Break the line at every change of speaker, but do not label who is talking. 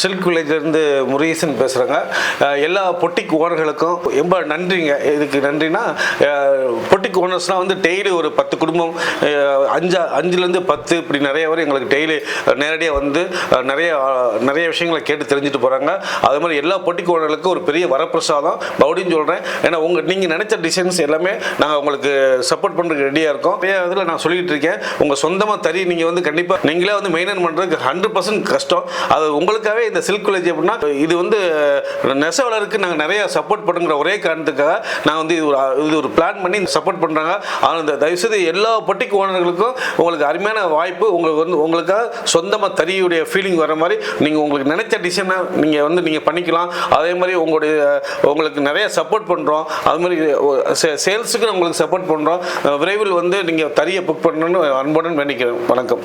Silk வில்லேஜ்லேருந்து Murugesan பேசுகிறேங்க. எல்லா boutique ஓனர்களுக்கும் ரொம்ப நன்றிங்க. இதுக்கு நன்றினா பொட்டிக் ஓனர்ஸ்னால் வந்து டெய்லி ஒரு 10 குடும்பம் 5லேருந்து 10 இப்படி நிறைய பேர் எங்களுக்கு டெய்லி நேரடியாக வந்து நிறைய விஷயங்களை கேட்டு தெரிஞ்சுட்டு போகிறாங்க. அது மாதிரி எல்லா பொட்டிக் ஓனர்களுக்கும் ஒரு பெரிய வரப்பிரசாதம் மறுபடியும் சொல்கிறேன். ஏன்னா நீங்கள் நினச்ச டிசைன்ஸ் எல்லாமே நாங்கள் உங்களுக்கு சப்போர்ட் பண்ணுறதுக்கு ரெடியாக இருக்கோம். நிறைய இதில் நான் சொல்லிகிட்டு இருக்கேன். உங்கள் சொந்தமாக தறி நீங்கள் வந்து கண்டிப்பாக நீங்களே வந்து மெயின்டைன் பண்ணுறதுக்கு 100% கஷ்டம். அது உங்களுக்காகவே இந்த சில்க் வில்லேஜ் அப்படின்னா இது வந்து நெசவாளருக்கு நாங்கள் நிறைய சப்போர்ட் பண்ணுங்கிற ஒரே காரணத்துக்காக நாங்கள் வந்து இது ஒரு பிளான் பண்ணி சப்போர்ட் பண்ணுறாங்க. ஆனால் இந்த தயவுசெய்து எல்லா பொட்டிக் ஓனர்களுக்கும் உங்களுக்கு அருமையான வாய்ப்பு. உங்களுக்காக சொந்தமாக தறியுடைய ஃபீலிங் வர மாதிரி நீங்கள் உங்களுக்கு நினைச்ச டிசைனை நீங்கள் பண்ணிக்கலாம். அதே மாதிரி உங்களுக்கு நிறைய சப்போர்ட் பண்ணுறோம். அது மாதிரி சேல்ஸுக்கு உங்களுக்கு சப்போர்ட் பண்ணுறோம். விரைவில் வந்து நீங்கள் தறியை புக் பண்ணணும்னு அன்புடன் வேண்டிக்கிறேன். வணக்கம்.